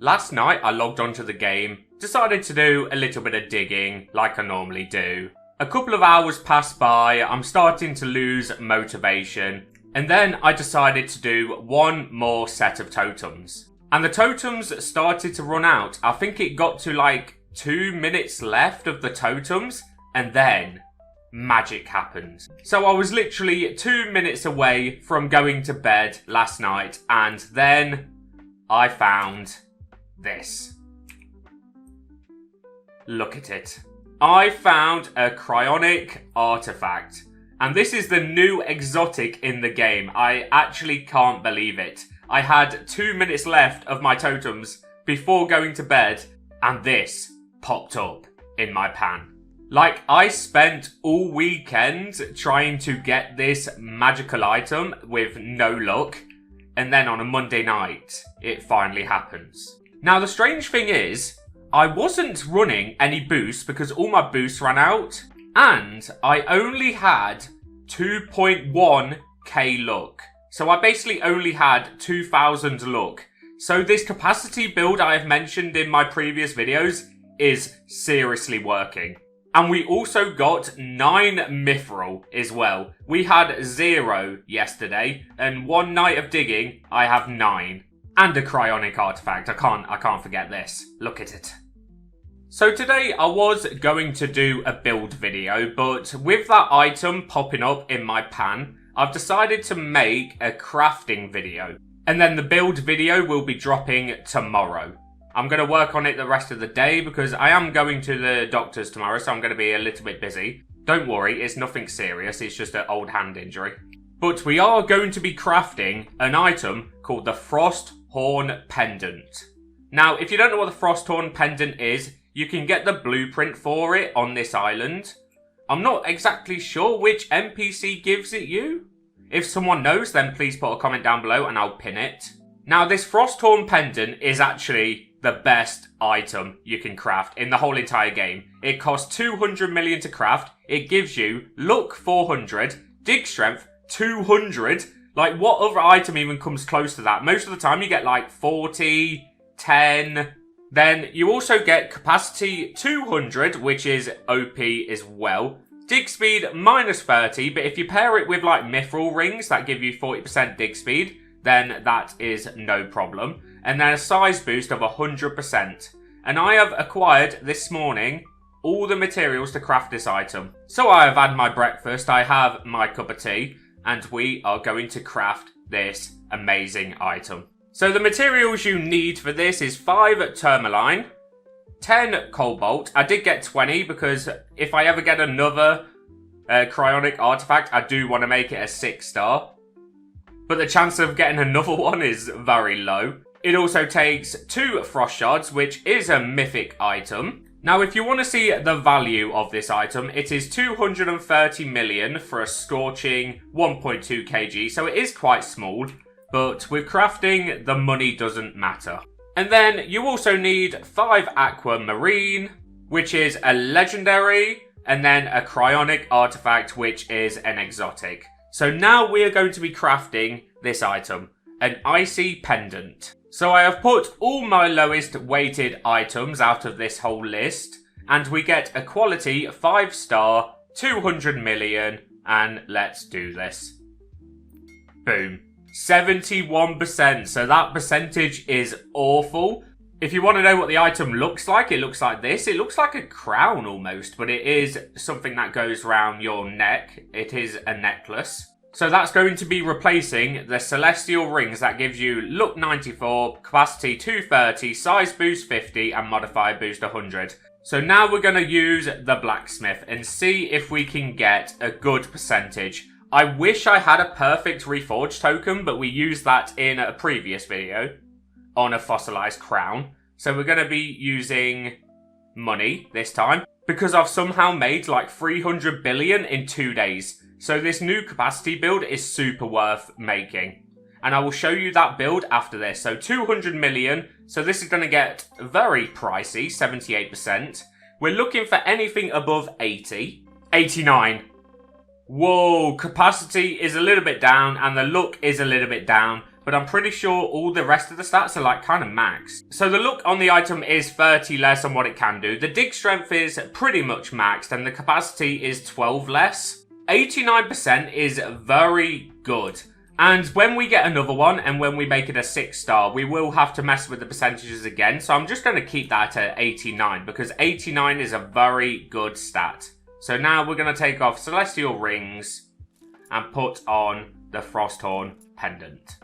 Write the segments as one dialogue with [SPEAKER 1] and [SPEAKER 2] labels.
[SPEAKER 1] Last night I logged onto the game, decided to do a little bit of digging like I normally do. A couple of hours passed by, I'm starting to lose motivation, and then I decided to do one more set of totems. And the totems started to run out. I think it got to like 2 minutes left of the totems, and then magic happened. So I was literally 2 minutes away from going to bed last night, and then I found this. Look at it. I found a Cryonic Artifact. And this is the new exotic in the game. I actually can't believe it. I had 2 minutes left of my totems before going to bed, and this popped up in my pan. Like, I spent all weekend trying to get this magical item with no luck, and then on a Monday night, it finally happens. Now, the strange thing is, I wasn't running any boosts because all my boosts ran out, and I only had 2.1k luck. So I basically only had 2,000 luck. So this capacity build I have mentioned in my previous videos is seriously working. And we also got 9 mithril as well. We had 0 yesterday, and one night of digging, I have 9. And a Cryonic Artifact. I can't forget this. Look at it. So today I was going to do a build video, but with that item popping up in my pan, I've decided to make a crafting video. And then the build video will be dropping tomorrow. I'm going to work on it the rest of the day because I am going to the doctor's tomorrow, so I'm going to be a little bit busy. Don't worry, it's nothing serious, it's just an old hand injury. But we are going to be crafting an item called the Frosthorn Pendant. Now, if you don't know what the Frosthorn Pendant is, you can get the blueprint for it on this island. I'm not exactly sure which NPC gives it you. If someone knows, then please put a comment down below and I'll pin it. Now, this Frosthorn Pendant is actually the best item you can craft in the whole entire game. It costs 200 million to craft. It gives you luck 400, dig strength 200. Like, what other item even comes close to that? Most of the time you get like 40, 10. Then you also get capacity 200, which is OP as well. Dig speed minus 30, but if you pair it with like mithril rings that give you 40% dig speed, then that is no problem. And then a size boost of 100%. And I have acquired this morning all the materials to craft this item. So I have had my breakfast, I have my cup of tea, and we are going to craft this amazing item. So the materials you need for this is 5 tourmaline, 10 cobalt. I did get 20 because if I ever get another Cryonic Artifact, I do want to make it a 6-star. But the chance of getting another one is very low. It also takes 2 frost shards, which is a mythic item. Now, if you want to see the value of this item, it is 230 million for a scorching 1.2 kg, so it is quite small. But with crafting, the money doesn't matter. And then you also need 5 aquamarine, which is a legendary, and then a Cryonic Artifact, which is an exotic. So now we are going to be crafting this item, an icy pendant. So I have put all my lowest weighted items out of this whole list, and we get a quality 5-star, 200 million, and let's do this. Boom. 71%, so that percentage is awful. If you want to know what the item looks like, it looks like this. It looks like a crown almost, but it is something that goes around your neck. It is a necklace. So that's going to be replacing the celestial rings that gives you luck 94, capacity 230, size boost 50, and modifier boost 100. So now we're going to use the blacksmith and see if we can get a good percentage. I wish I had a perfect reforged token, but we used that in a previous video on a fossilized crown. So we're going to be using money this time because I've somehow made like 300 billion in 2 days. So this new capacity build is super worth making. And I will show you that build after this. So 200 million. So this is going to get very pricey, 78%. We're looking for anything above 80. 89. Whoa, capacity is a little bit down and the luck is a little bit down. but I'm pretty sure all the rest of the stats are like kind of maxed. So the look on the item is 30 less on what it can do. The dig strength is pretty much maxed and the capacity is 12 less. 89% is very good. And when we get another one and when we make it a 6-star, we will have to mess with the percentages again. So I'm just going to keep that at 89 because 89 is a very good stat. So now we're going to take off Celestial Rings and put on the Frosthorn Pendant.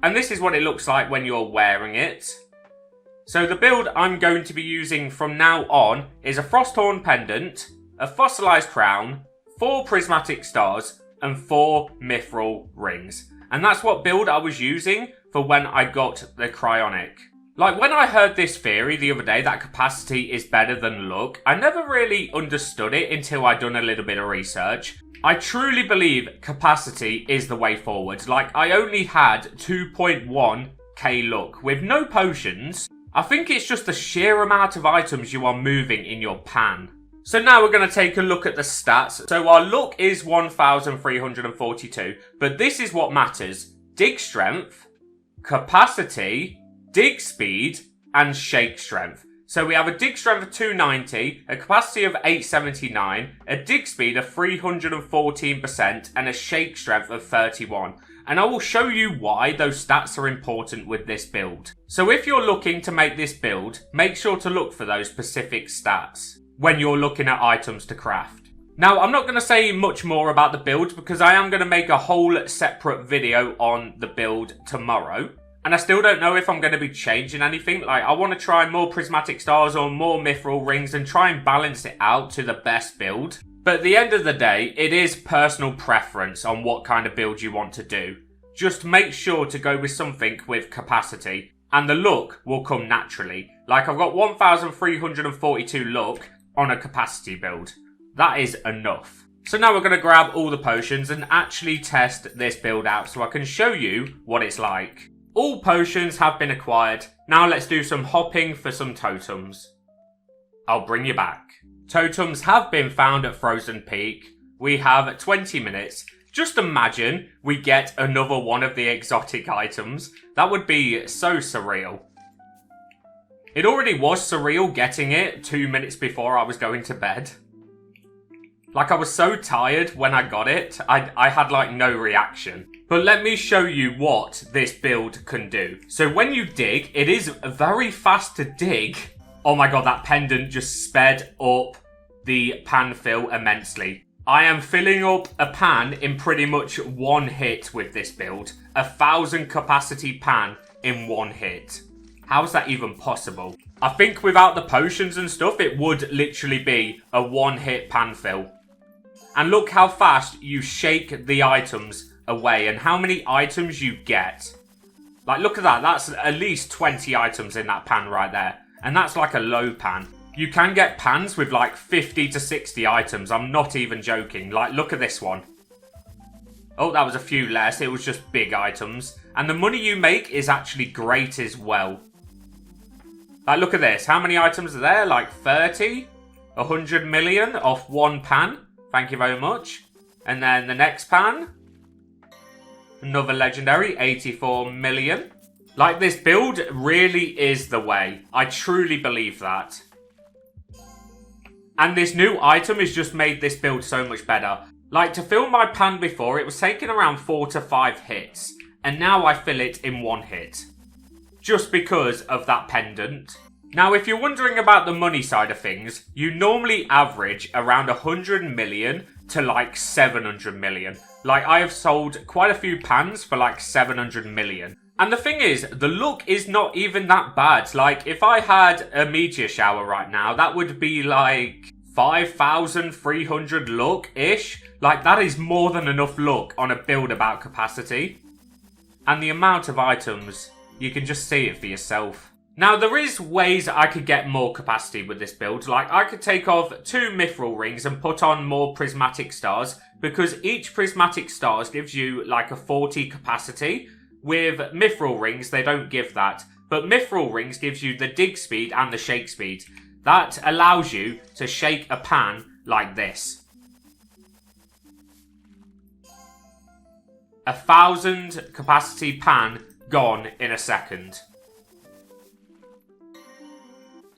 [SPEAKER 1] And this is what it looks like when you're wearing it. So the build I'm going to be using from now on is a Frosthorn Pendant, a Fossilized Crown, 4 Prismatic Stars, and 4 Mithril Rings. And that's what build I was using for when I got the Cryonic. Like, when I heard this theory the other day that capacity is better than luck, I never really understood it until I'd done a little bit of research. I truly believe capacity is the way forward. Like, I only had 2.1k luck with no potions. I think it's just the sheer amount of items you are moving in your pan. So now we're going to take a look at the stats. So our luck is 1,342, but this is what matters. Dig strength, capacity, dig speed, and shake strength. So we have a dig strength of 290, a capacity of 879, a dig speed of 314%, and a shake strength of 31. And I will show you why those stats are important with this build. So if you're looking to make this build, make sure to look for those specific stats when you're looking at items to craft. Now, I'm not going to say much more about the build because I am going to make a whole separate video on the build tomorrow. And I still don't know if I'm going to be changing anything. Like, I want to try more Prismatic Stars or more Mithril Rings and try and balance it out to the best build. But at the end of the day, it is personal preference on what kind of build you want to do. Just make sure to go with something with capacity. And the luck will come naturally. Like, I've got 1,342 luck on a capacity build. That is enough. So now we're going to grab all the potions and actually test this build out so I can show you what it's like. All potions have been acquired. Now let's do some hopping for some totems. I'll bring you back. Totems have been found at Frozen Peak. We have 20 minutes. Just imagine we get another one of the exotic items. That would be so surreal. It already was surreal getting it 2 minutes before I was going to bed. Like, I was so tired when I got it, I had like no reaction. But let me show you what this build can do. So when you dig, it is very fast to dig. Oh my god, that pendant just sped up the pan fill immensely. I am filling up a pan in pretty much one hit with this build. 1,000 capacity pan in one hit. How's that even possible? I think without the potions and stuff, it would literally be a one-hit pan fill. And look how fast you shake the items away and how many items you get. Like, look at that. That's at least 20 items in that pan right there. And that's like a low pan. You can get pans with like 50 to 60 items. I'm not even joking. Like, look at this one. Oh, that was a few less. It was just big items. And the money you make is actually great as well. Like, look at this. How many items are there? Like 30? 100 million off one pan. Thank you very much. And then the next pan. Another legendary. 84 million. Like, this build really is the way. I truly believe that. And this new item has just made this build so much better. Like, to fill my pan before, it was taking around 4 to 5 hits. And now I fill it in one hit. Just because of that pendant. Now, if you're wondering about the money side of things, you normally average around 100 million to like 700 million. Like, I have sold quite a few pans for like 700 million. And the thing is, the luck is not even that bad. Like, if I had a meteor shower right now, that would be like 5,300 luck-ish. Like, that is more than enough luck on a build about capacity. And the amount of items, you can just see it for yourself. Now, there is ways I could get more capacity with this build. Like, I could take off 2 Mithril Rings and put on more Prismatic Stars, because each Prismatic Stars gives you like a 40 capacity. With Mithril Rings, they don't give that. But Mithril Rings gives you the dig speed and the shake speed. That allows you to shake a pan like this. 1,000 capacity pan gone in a second.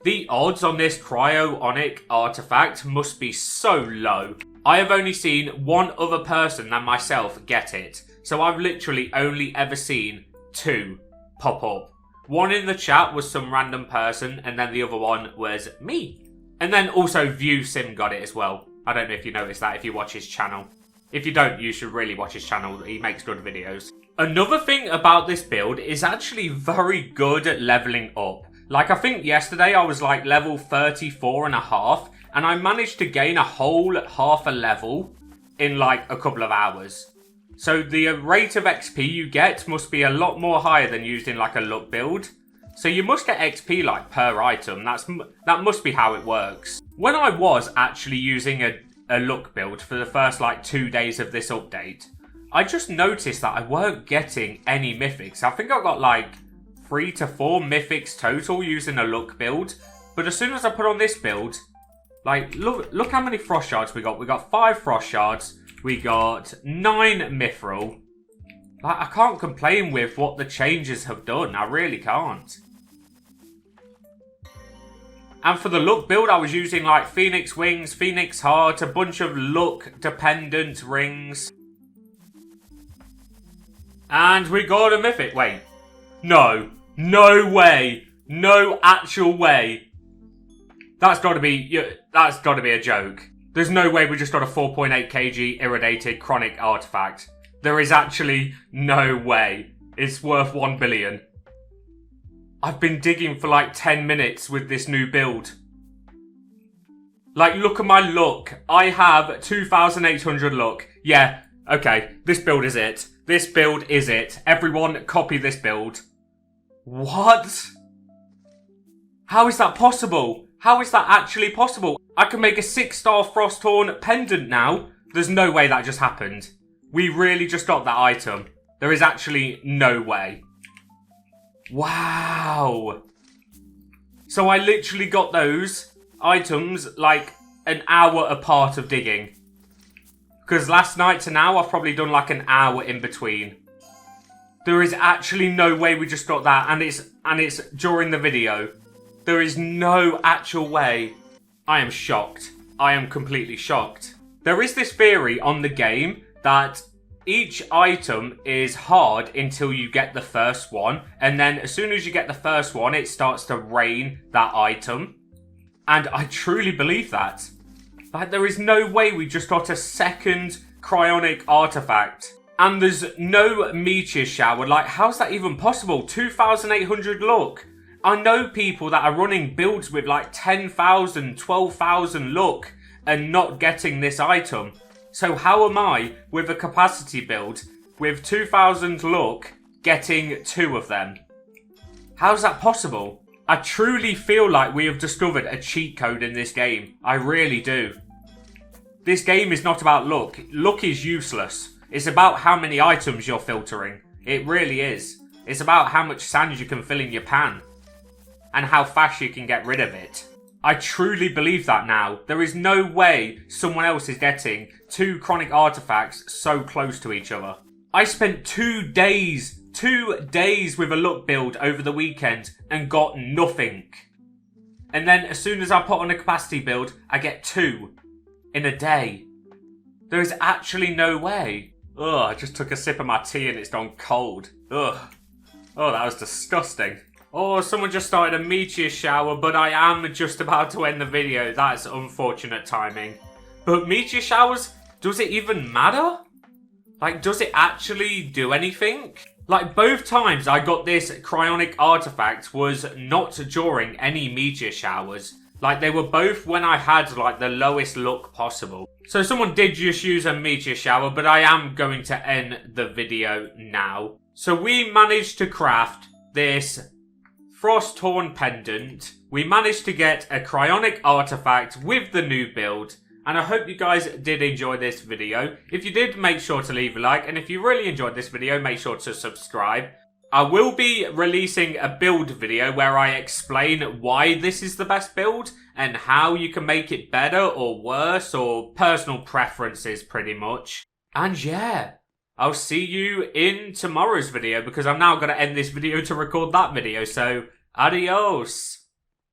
[SPEAKER 1] The odds on this Cryonic Artifact must be so low. I have only seen one other person than myself get it, so I've literally only ever seen 2 pop up. One in the chat was some random person, and then the other one was me. And then also ViewSim got it as well. I don't know if you noticed that if you watch his channel. If you don't, you should really watch his channel. He makes good videos. Another thing about this build is actually very good at leveling up. Like, I think yesterday I was like level 34.5, and I managed to gain a whole half a level in like a couple of hours. So the rate of XP you get must be a lot more higher than used in like a luck build. So you must get XP like per item. That must be how it works. When I was actually using a luck build for the first like 2 days of this update, I just noticed that I weren't getting any mythics. I think I got like 3 to 4 mythics total using a luck build. But as soon as I put on this build, like look how many frost shards we got. We got 5 frost shards. We got 9 mithril. Like, I can't complain with what the changes have done. I really can't. And for the luck build, I was using like Phoenix Wings, Phoenix Heart, a bunch of luck dependent rings. And we got a mythic. Wait. No. No way. No actual way. That's gotta be a joke. There's no way we just got a 4.8 kg irradiated Cryonic Artifact. There is actually no way. It's worth 1 billion. I've been digging for like 10 minutes with this new build. Like, look at my luck. I have 2,800 luck. Yeah, okay, this build is it. This build is it. Everyone copy this build. What? How is that possible? How is that actually possible? I can make a 6-star Frostthorn Pendant now. There's no way that just happened. We really just got that item. There is actually no way. Wow. So I literally got those items like an hour apart of digging. Because last night to now, I've probably done like an hour in between. There is actually no way we just got that, and it's during the video. There is no actual way. I am shocked. I am completely shocked. There is this theory on the game that each item is hard until you get the first one, and then as soon as you get the first one, it starts to rain that item. And I truly believe that. Like, there is no way we just got a second Cryonic Artifact. And there's no meteor shower. Like, how's that even possible? 2,800 luck. I know people that are running builds with like 10,000, 12,000 luck and not getting this item. So how am I, with a capacity build, with 2,000 luck, getting 2 of them? How's that possible? I truly feel like we have discovered a cheat code in this game. I really do. This game is not about luck. Luck is useless. It's about how many items you're filtering. It really is. It's about how much sand you can fill in your pan. And how fast you can get rid of it. I truly believe that now. There is no way someone else is getting 2 Cryonic Artifacts so close to each other. I spent 2 days with a luck build over the weekend and got nothing. And then as soon as I put on a capacity build, I get 2 in a day. There is actually no way. Ugh, I just took a sip of my tea and it's gone cold. Ugh. Oh, that was disgusting. Oh, someone just started a meteor shower, but I am just about to end the video. That's unfortunate timing. But meteor showers, does it even matter? Like, does it actually do anything? Like, both times I got this Cryonic Artifact was not during any meteor showers. Like, they were both when I had, like, the lowest luck possible. So someone did just use a meteor shower, but I am going to end the video now. So we managed to craft this Frostthorn Pendant. We managed to get a Cryonic Artifact with the new build. And I hope you guys did enjoy this video. If you did, make sure to leave a like. And if you really enjoyed this video, make sure to subscribe. I will be releasing a build video where I explain why this is the best build and how you can make it better or worse, or personal preferences pretty much. And yeah, I'll see you in tomorrow's video because I'm now going to end this video to record that video. So, adios.